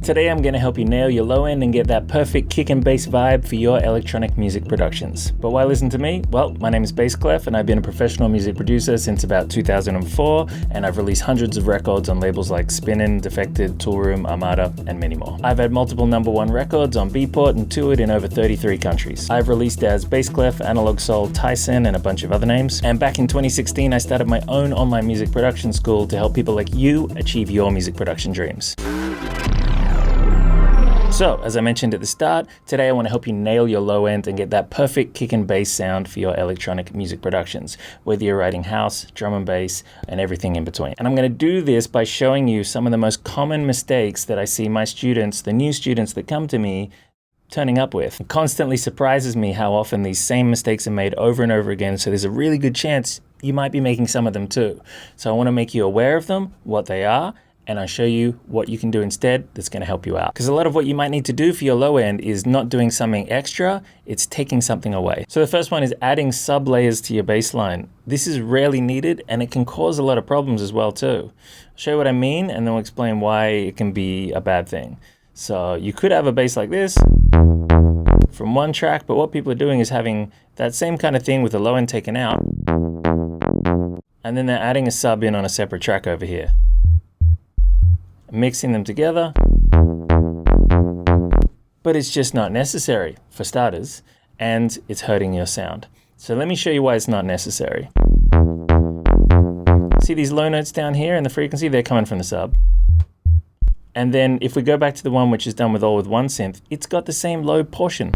Today I'm going to help you nail your low end and get that perfect kick and bass vibe for your electronic music productions. But why listen to me? Well, my name is Bassclef and I've been a professional music producer since about 2004, and I've released hundreds of records on labels like Spinnin', Defected, Toolroom, Armada, and many more. I've had multiple #1 records on Beatport and toured in over 33 countries. I've released as Bassclef, Analog Soul, Tyson, and a bunch of other names. And back in 2016, I started my own online music production school to help people like you achieve your music production dreams. So, as I mentioned at the start, today I want to help you nail your low end and get that perfect kick and bass sound for your electronic music productions, whether you're writing house, drum and bass, and everything in between. And I'm going to do this by showing you some of the most common mistakes that I see my students, the new students that come to me, turning up with. It constantly surprises me how often these same mistakes are made over and over again, so there's a really good chance you might be making some of them too. So I want to make you aware of them, what they are, and I'll show you what you can do instead that's going to help you out. Because a lot of what you might need to do for your low end is not doing something extra, it's taking something away. So the first one is adding sub layers to your bass line. This is rarely needed and it can cause a lot of problems as well too. I'll show you what I mean and then we'll explain why it can be a bad thing. So you could have a bass like this from one track, but what people are doing is having that same kind of thing with the low end taken out, and then they're adding a sub in on a separate track over here, mixing them together, but it's just not necessary for starters, and it's hurting your sound. So let me show you why it's not necessary. See these low notes down here in the frequency? They're coming from the sub. And then if we go back to the one which is done with all with one synth, it's got the same low portion.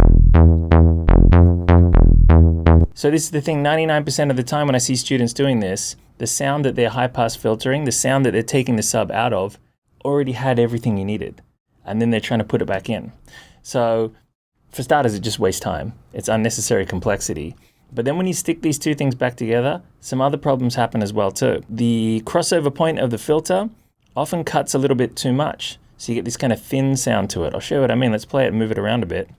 So this is the thing, 99% of the time when I see students doing this, the sound that they're high pass filtering, the sound that they're taking the sub out of, already had everything you needed, and then they're trying to put it back in. So for starters, it just wastes time. It's unnecessary complexity. But then when you stick these two things back together, some other problems happen as well too. The crossover point of the filter often cuts a little bit too much, so you get this kind of thin sound to it. I'll show you what I mean. Let's play it and move it around a bit.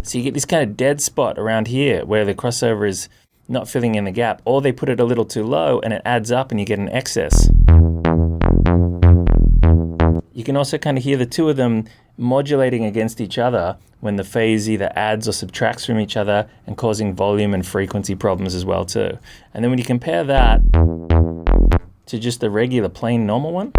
So you get this kind of dead spot around here where the crossover is not filling in the gap, or they put it a little too low and it adds up and you get an excess. You can also kind of hear the two of them modulating against each other when the phase either adds or subtracts from each other and causing volume and frequency problems as well too. And then when you compare that to just the regular plain normal one,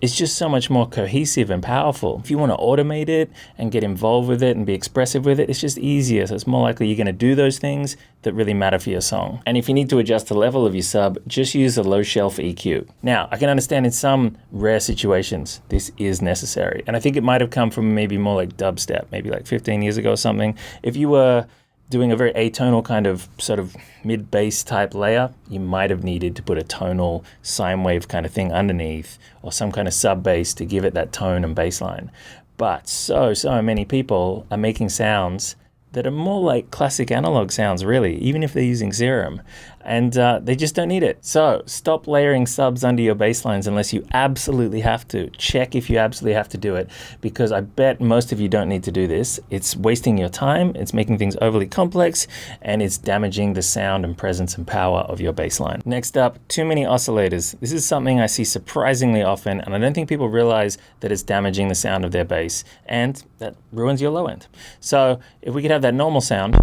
it's just so much more cohesive and powerful. If you want to automate it and get involved with it and be expressive with it, it's just easier. So it's more likely you're going to do those things that really matter for your song. And if you need to adjust the level of your sub, just use a low shelf EQ. Now, I can understand in some rare situations, this is necessary. And I think it might have come from maybe more like dubstep, maybe like 15 years ago or something. If you were doing a very atonal kind of sort of mid-bass type layer, you might have needed to put a tonal sine wave kind of thing underneath or some kind of sub bass to give it that tone and bass line. But so many people are making sounds that are more like classic analog sounds really, even if they're using Serum, and they just don't need it. So stop layering subs under your bass lines unless you absolutely have to. Check if you absolutely have to do it, because I bet most of you don't need to do this. It's wasting your time, it's making things overly complex, and it's damaging the sound and presence and power of your bass line. Next up, too many oscillators. This is something I see surprisingly often, and I don't think people realize that it's damaging the sound of their bass, and that ruins your low end. So if we could have that normal sound,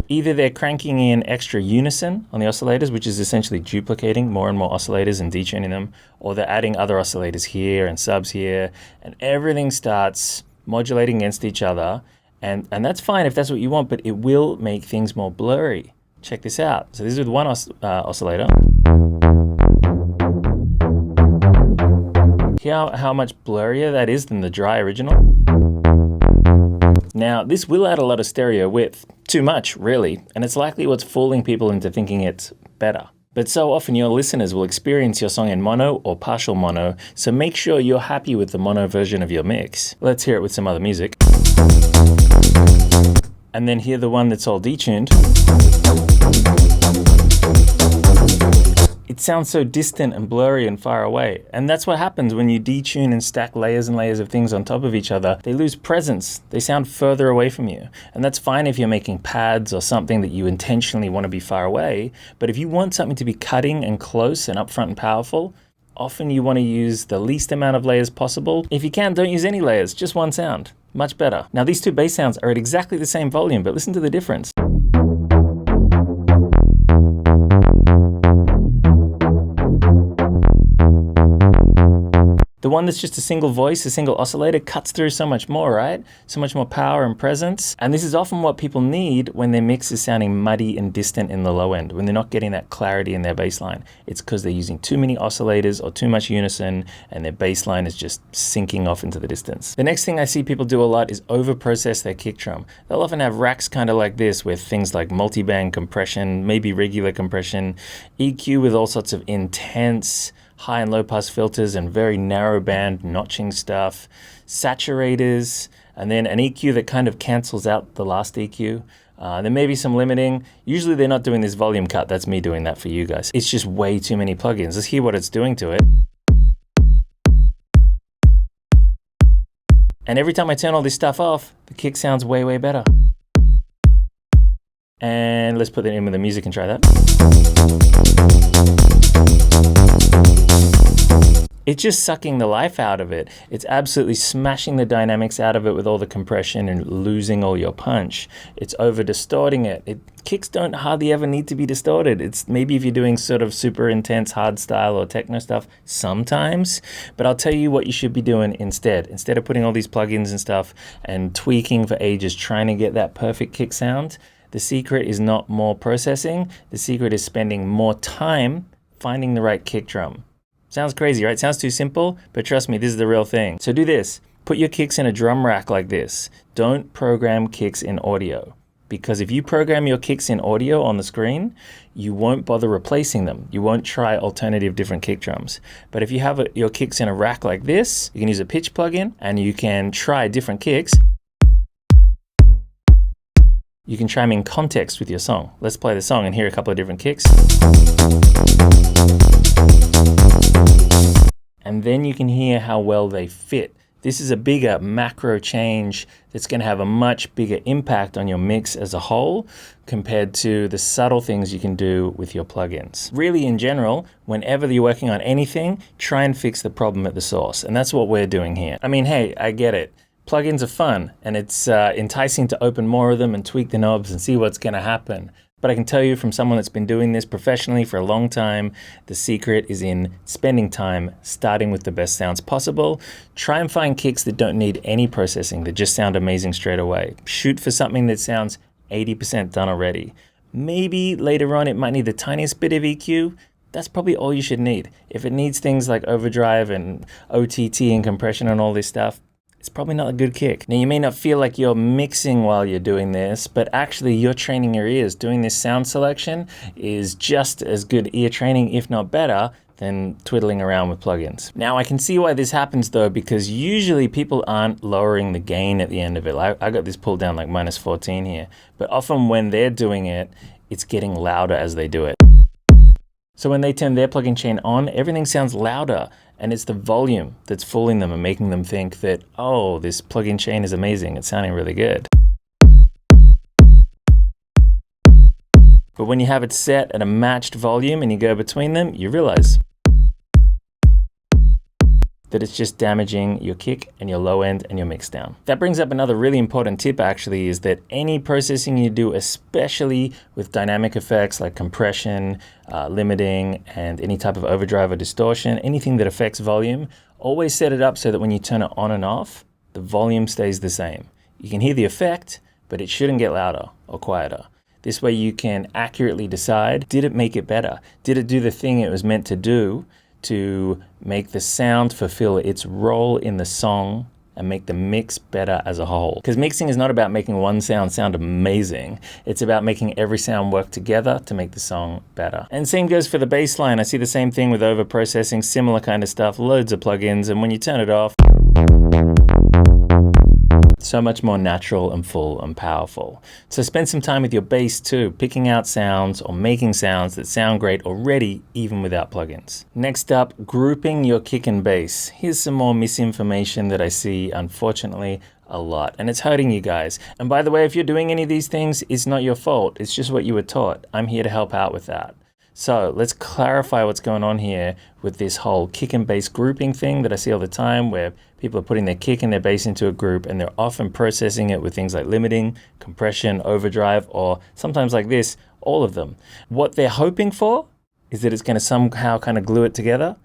either they're cranking in extra unison on the oscillators, which is essentially duplicating more and more oscillators and detuning them, or they're adding other oscillators here and subs here, and everything starts modulating against each other, and that's fine if that's what you want, but it will make things more blurry. Check this out. So this is with one oscillator. Hear how much blurrier that is than the dry original? Now, this will add a lot of stereo width, too much really, and it's likely what's fooling people into thinking it's better. But so often your listeners will experience your song in mono or partial mono, so make sure you're happy with the mono version of your mix. Let's hear it with some other music. And then hear the one that's all detuned. It sounds so distant and blurry and far away. And that's what happens when you detune and stack layers and layers of things on top of each other. They lose presence. They sound further away from you. And that's fine if you're making pads or something that you intentionally want to be far away. But if you want something to be cutting and close and upfront and powerful, often you want to use the least amount of layers possible. If you can, don't use any layers, just one sound. Much better. Now these two bass sounds are at exactly the same volume, but listen to the difference. The one that's just a single voice, a single oscillator, cuts through so much more, right? So much more power and presence. And this is often what people need when their mix is sounding muddy and distant in the low end, when they're not getting that clarity in their bass line. It's because they're using too many oscillators or too much unison, and their bass line is just sinking off into the distance. The next thing I see people do a lot is over-process their kick drum. They'll often have racks kind of like this with things like multi-band compression, maybe regular compression, EQ with all sorts of intense high and low pass filters and very narrow band notching stuff, saturators, and then an EQ that kind of cancels out the last EQ. There may be some limiting. Usually they're not doing this volume cut. That's me doing that for you guys. It's just way too many plugins. Let's hear what it's doing to it. And every time I turn all this stuff off, the kick sounds way, way better. And let's put that in with the music and try that. It's just sucking the life out of it. It's absolutely smashing the dynamics out of it with all the compression and losing all your punch. It's over distorting it. Kicks don't hardly ever need to be distorted. It's maybe if you're doing sort of super intense hard style or techno stuff sometimes, but I'll tell you what you should be doing instead. Instead of putting all these plugins and stuff and tweaking for ages trying to get that perfect kick sound, the secret is not more processing. The secret is spending more time finding the right kick drum. Sounds crazy, right? Sounds too simple, but trust me, this is the real thing. So do this. Put your kicks in a drum rack like this. Don't program kicks in audio. Because if you program your kicks in audio on the screen, you won't bother replacing them. You won't try alternative different kick drums. But if you have your kicks in a rack like this, you can use a pitch plugin and you can try different kicks. You can try them in context with your song. Let's play the song and hear a couple of different kicks. And then you can hear how well they fit. This is a bigger macro change that's going to have a much bigger impact on your mix as a whole compared to the subtle things you can do with your plugins. Really, in general, whenever you're working on anything, try and fix the problem at the source. And that's what we're doing here. I mean, hey, I get it. Plugins are fun, and it's enticing to open more of them and tweak the knobs and see what's going to happen. But I can tell you from someone that's been doing this professionally for a long time, the secret is in spending time starting with the best sounds possible. Try and find kicks that don't need any processing, that just sound amazing straight away. Shoot for something that sounds 80% done already. Maybe later on it might need the tiniest bit of EQ. That's probably all you should need. If it needs things like overdrive and OTT and compression and all this stuff, it's probably not a good kick. Now, you may not feel like you're mixing while you're doing this, but actually you're training your ears. Doing this sound selection is just as good ear training, if not better, than twiddling around with plugins. Now, I can see why this happens though, because usually people aren't lowering the gain at the end of it. I got this pulled down like -14 here, but often when they're doing it, it's getting louder as they do it. So when they turn their plugin chain on, everything sounds louder, and it's the volume that's fooling them and making them think that, oh, this plugin chain is amazing, it's sounding really good. But when you have it set at a matched volume and you go between them, you realize that it's just damaging your kick and your low end and your mix down. That brings up another really important tip actually, is that any processing you do, especially with dynamic effects like compression, limiting, and any type of overdrive or distortion, anything that affects volume, always set it up so that when you turn it on and off, the volume stays the same. You can hear the effect, but it shouldn't get louder or quieter. This way you can accurately decide, did it make it better? Did it do the thing it was meant to do to make the sound fulfill its role in the song and make the mix better as a whole? Because mixing is not about making one sound amazing. It's about making every sound work together to make the song better. And same goes for the bass line. I see the same thing with over-processing, similar kind of stuff, loads of plugins, and when you turn it off, So much more natural and full and powerful. So spend some time with your bass too, picking out sounds or making sounds that sound great already, even without plugins. Next up, grouping your kick and bass. Here's some more misinformation that I see, unfortunately, a lot, and it's hurting you guys. And by the way, if you're doing any of these things, it's not your fault. It's just what you were taught. I'm here to help out with that. So let's clarify what's going on here with this whole kick and bass grouping thing that I see all the time, where people are putting their kick and their bass into a group and they're often processing it with things like limiting, compression, overdrive, or sometimes like this, all of them. What they're hoping for is that it's going to somehow kind of glue it together.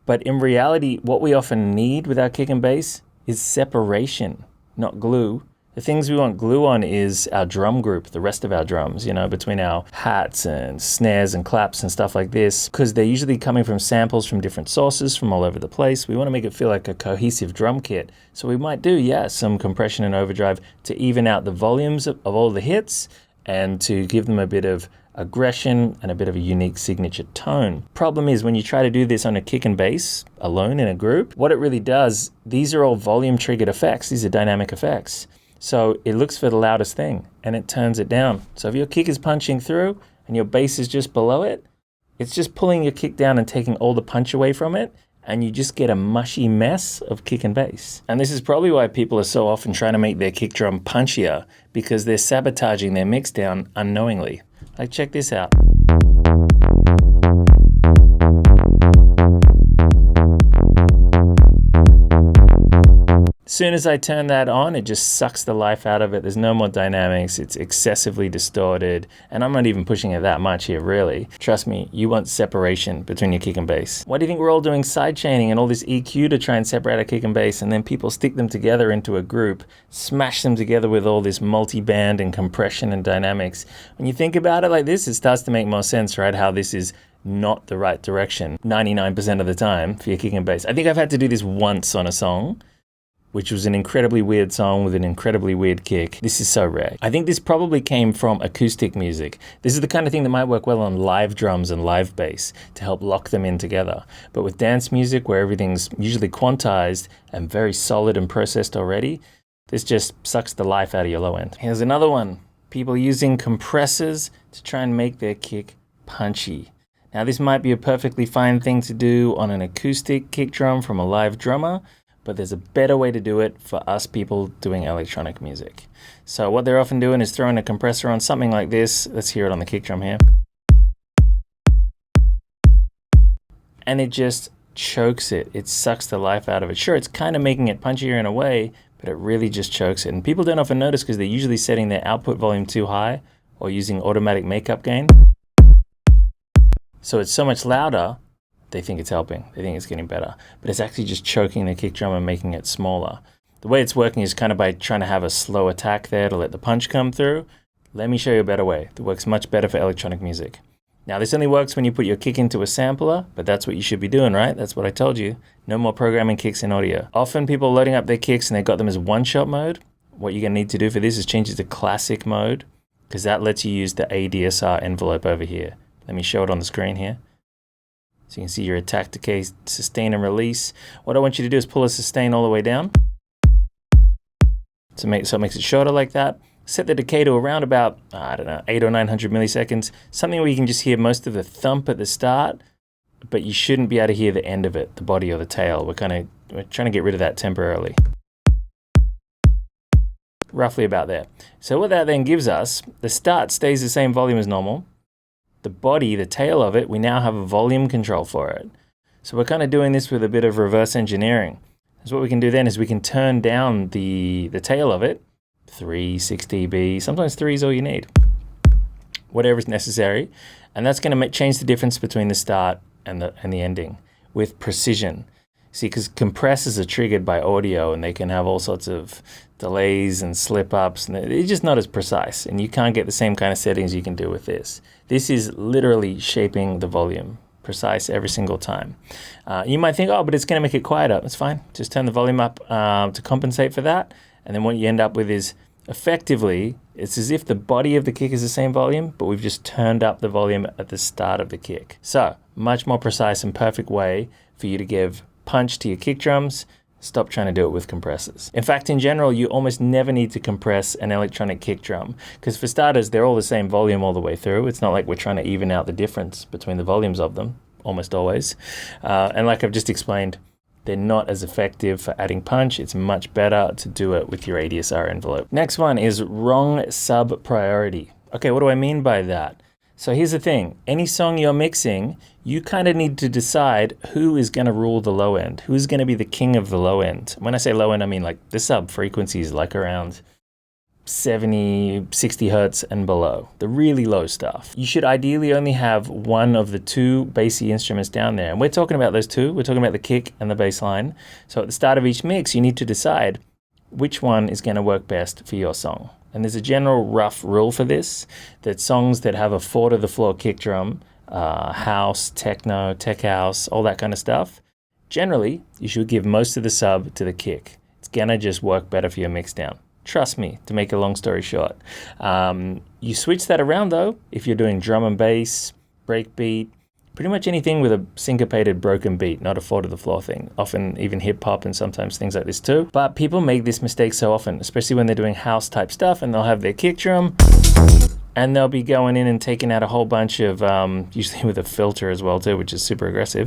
But in reality, what we often need with our kick and bass is separation, not glue. The things we want glue on is our drum group, the rest of our drums, you know, between our hats and snares and claps and stuff like this, because they're usually coming from samples from different sources from all over the place. We want to make it feel like a cohesive drum kit. So we might do, yeah, some compression and overdrive to even out the volumes of all the hits and to give them a bit of aggression and a bit of a unique signature tone. Problem is, when you try to do this on a kick and bass alone in a group, what it really does, these are all volume triggered effects. These are dynamic effects. So it looks for the loudest thing and it turns it down. So if your kick is punching through and your bass is just below it, it's just pulling your kick down and taking all the punch away from it, and you just get a mushy mess of kick and bass. And this is probably why people are so often trying to make their kick drum punchier, because they're sabotaging their mixdown unknowingly. Like, check this out. As soon as I turn that on, it just sucks the life out of it. There's no more dynamics. It's excessively distorted. And I'm not even pushing it that much here, really. Trust me, you want separation between your kick and bass. Why do you think we're all doing sidechaining and all this EQ to try and separate our kick and bass, and then people stick them together into a group, smash them together with all this multi-band and compression and dynamics? When you think about it like this, it starts to make more sense, right? How this is not the right direction 99% of the time for your kick and bass. I think I've had to do this once on a song, which was an incredibly weird song with an incredibly weird kick. This is so rare. I think this probably came from acoustic music. This is the kind of thing that might work well on live drums and live bass to help lock them in together. But with dance music, where everything's usually quantized and very solid and processed already, this just sucks the life out of your low end. Here's another one. People using compressors to try and make their kick punchy. Now, this might be a perfectly fine thing to do on an acoustic kick drum from a live drummer, but there's a better way to do it for us people doing electronic music. So what they're often doing is throwing a compressor on something like this. Let's hear it on the kick drum here. And it just chokes it. It sucks the life out of it. Sure, it's kind of making it punchier in a way, but it really just chokes it. And people don't often notice because they're usually setting their output volume too high or using automatic makeup gain. So it's so much louder, they think it's helping. They think it's getting better. But it's actually just choking the kick drum and making it smaller. The way it's working is kind of by trying to have a slow attack there to let the punch come through. Let me show you a better way that works much better for electronic music. Now, this only works when you put your kick into a sampler, but that's what you should be doing, right? That's what I told you. No more programming kicks in audio. Often people are loading up their kicks and they've got them as one-shot mode. What you're going to need to do for this is change it to classic mode, because that lets you use the ADSR envelope over here. Let me show it on the screen here. So you can see your attack, decay, sustain, and release. What I want you to do is pull a sustain all the way down. So it makes it shorter like that. Set the decay to around about, 800 or 900 milliseconds. Something where you can just hear most of the thump at the start, but you shouldn't be able to hear the end of it, the body or the tail. We're trying to get rid of that temporarily. Roughly about there. So what that then gives us, the start stays the same volume as normal. The body, the tail of it, we now have a volume control for it. So we're kind of doing this with a bit of reverse engineering. So what we can do then is we can turn down the tail of it, 3, 6 dB, sometimes 3 is all you need. Whatever is necessary. And that's going to change the difference between the start and the ending with precision. See, because compressors are triggered by audio and they can have all sorts of delays and slip-ups, and they're just not as precise, and you can't get the same kind of settings you can do with this. This is literally shaping the volume, precise every single time. You might think, oh, but it's going to make it quieter. It's fine. Just turn the volume up to compensate for that, and then what you end up with is, effectively, it's as if the body of the kick is the same volume, but we've just turned up the volume at the start of the kick. So, much more precise and perfect way for you to give punch to your kick drums, stop trying to do it with compressors. In fact, in general, you almost never need to compress an electronic kick drum, because for starters, they're all the same volume all the way through. It's not like we're trying to even out the difference between the volumes of them, almost always. And like I've just explained, they're not as effective for adding punch. It's much better to do it with your ADSR envelope. Next one is wrong sub priority. Okay, what do I mean by that? So here's the thing, any song you're mixing, you kind of need to decide who is going to rule the low end, who's going to be the king of the low end. When I say low end, I mean like the sub frequencies, like around 70, 60 hertz and below, the really low stuff. You should ideally only have one of the two bassy instruments down there. And we're talking about those two, we're talking about the kick and the bass line. So at the start of each mix, you need to decide which one is going to work best for your song. And there's a general rough rule for this, that songs that have a 4-to-the-floor kick drum, house, techno, tech house, all that kind of stuff, generally, you should give most of the sub to the kick. It's gonna just work better for your mixdown. Trust me, to make a long story short. You switch that around though, if you're doing drum and bass, breakbeat, pretty much anything with a syncopated broken beat, not a 4-to-the-floor thing. Often even hip hop and sometimes things like this too. But people make this mistake so often, especially when they're doing house type stuff, and they'll have their kick drum and they'll be going in and taking out a whole bunch of, usually with a filter as well too, which is super aggressive.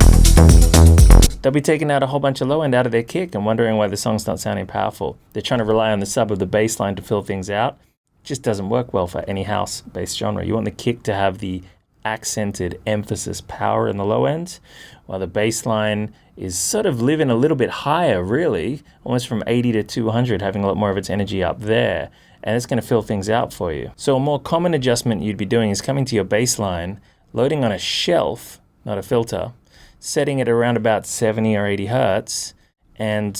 They'll be taking out a whole bunch of low end out of their kick and wondering why the song's not sounding powerful. They're trying to rely on the sub of the bass line to fill things out. It just doesn't work well for any house based genre. You want the kick to have the accented emphasis power in the low end, while the bass line is sort of living a little bit higher, really, almost from 80 to 200, having a lot more of its energy up there, and it's going to fill things out for you. So a more common adjustment you'd be doing is coming to your bass line, loading on a shelf, not a filter, setting it around about 70 or 80 hertz, and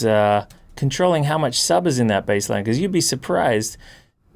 controlling how much sub is in that bass line, because you'd be surprised,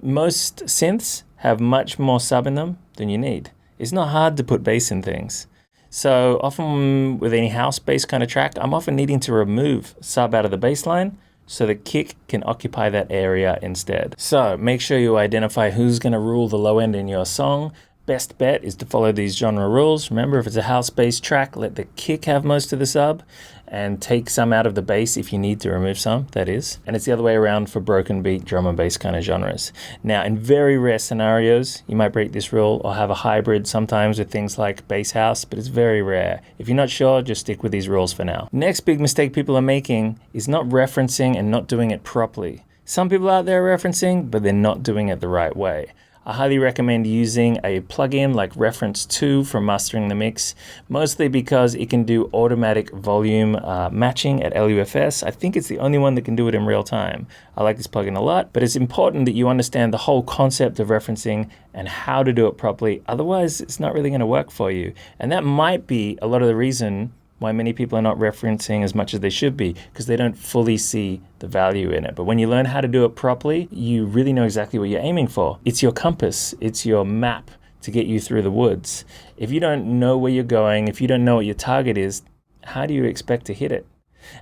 most synths have much more sub in them than you need. It's not hard to put bass in things. So often with any house bass kind of track, I'm often needing to remove sub out of the bass line so the kick can occupy that area instead. So make sure you identify who's going to rule the low end in your song. Best bet is to follow these genre rules. Remember, if it's a house-based track, let the kick have most of the sub and take some out of the bass if you need to remove some, that is. And it's the other way around for broken beat, drum and bass kind of genres. Now, in very rare scenarios, you might break this rule or have a hybrid sometimes with things like bass house, but it's very rare. If you're not sure, just stick with these rules for now. Next big mistake people are making is not referencing and not doing it properly. Some people out there are referencing, but they're not doing it the right way. I highly recommend using a plugin like Reference 2 for mastering the mix, mostly because it can do automatic volume matching at LUFS. I think it's the only one that can do it in real time. I like this plugin a lot, but it's important that you understand the whole concept of referencing and how to do it properly. Otherwise, it's not really going to work for you. And that might be a lot of the reason why many people are not referencing as much as they should be, because they don't fully see the value in it. But when you learn how to do it properly, you really know exactly what you're aiming for. It's your compass, it's your map to get you through the woods. If you don't know where you're going, if you don't know what your target is, how do you expect to hit it?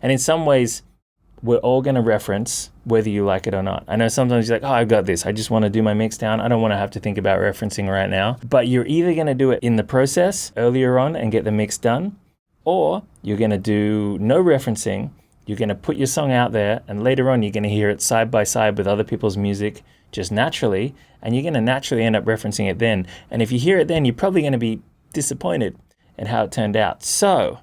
And in some ways, we're all going to reference whether you like it or not. I know sometimes you're like, oh, I've got this. I just want to do my mix down. I don't want to have to think about referencing right now. But you're either going to do it in the process earlier on and get the mix done, or you're going to do no referencing, you're going to put your song out there, and later on you're going to hear it side by side with other people's music just naturally, and you're going to naturally end up referencing it then. And if you hear it then, you're probably going to be disappointed in how it turned out. So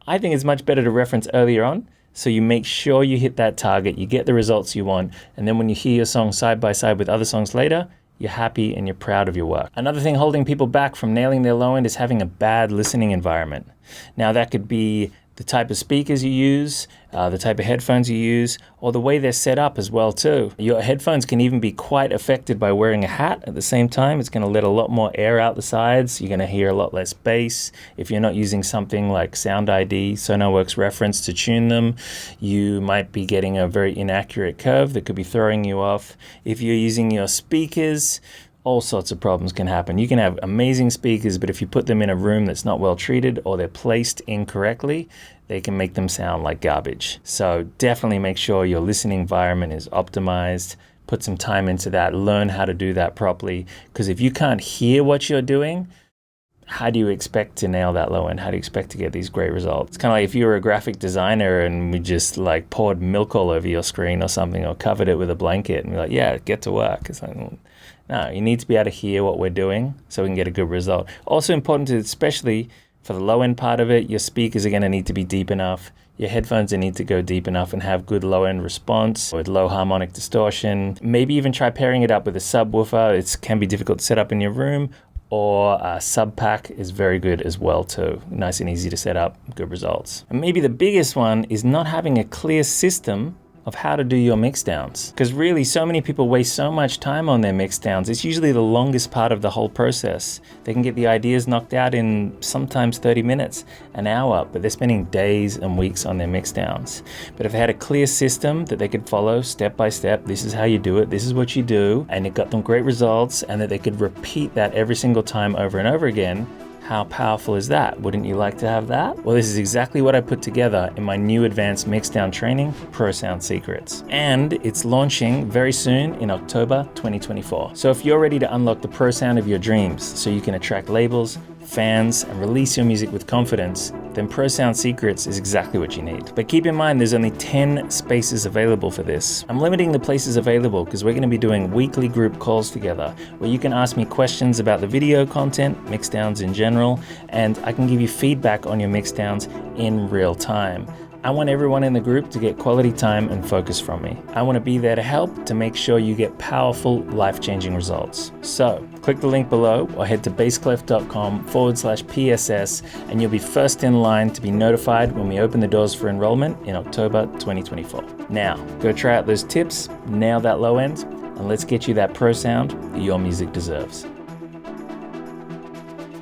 I think it's much better to reference earlier on, so you make sure you hit that target, you get the results you want, and then when you hear your song side by side with other songs later, you're happy and you're proud of your work. Another thing holding people back from nailing their low end is having a bad listening environment. Now that could be the type of speakers you use, the type of headphones you use, or the way they're set up as well too. Your headphones can even be quite affected by wearing a hat at the same time. It's going to let a lot more air out the sides. You're going to hear a lot less bass. If you're not using something like Sound ID, SonarWorks Reference to tune them, you might be getting a very inaccurate curve that could be throwing you off. If you're using your speakers, all sorts of problems can happen. You can have amazing speakers, but if you put them in a room that's not well treated or they're placed incorrectly, they can make them sound like garbage. So definitely make sure your listening environment is optimized. Put some time into that. Learn how to do that properly. Because if you can't hear what you're doing, how do you expect to nail that low end? How do you expect to get these great results? It's kind of like if you were a graphic designer and we just like poured milk all over your screen or something, or covered it with a blanket and be like, yeah, get to work. It's like, no, you need to be able to hear what we're doing so we can get a good result. Also important to, especially for the low end part of it, your speakers are going to need to be deep enough. Your headphones need to go deep enough and have good low end response with low harmonic distortion. Maybe even try pairing it up with a subwoofer. It can be difficult to set up in your room, or a sub pack is very good as well too. Nice and easy to set up, good results. And maybe the biggest one is not having a clear system of how to do your mixdowns. Because really, so many people waste so much time on their mixdowns. It's usually the longest part of the whole process. They can get the ideas knocked out in sometimes 30 minutes, an hour, but they're spending days and weeks on their mixdowns. But if they had a clear system that they could follow step by step, this is how you do it, this is what you do, and it got them great results, and that they could repeat that every single time over and over again, how powerful is that? Wouldn't you like to have that? Well, this is exactly what I put together in my new advanced mixdown training, Pro Sound Secrets. And it's launching very soon in October 2024. So if you're ready to unlock the pro sound of your dreams so you can attract labels, fans, and release your music with confidence, then Pro Sound Secrets is exactly what you need. But keep in mind, there's only 10 spaces available for this. I'm limiting the places available because we're going to be doing weekly group calls together where you can ask me questions about the video content, mixdowns in general, and I can give you feedback on your mixdowns in real time. I want everyone in the group to get quality time and focus from me. I want to be there to help to make sure you get powerful, life-changing results. So click the link below or head to bassclef.com/PSS and you'll be first in line to be notified when we open the doors for enrollment in October 2024. Now, go try out those tips, nail that low end, and let's get you that pro sound that your music deserves.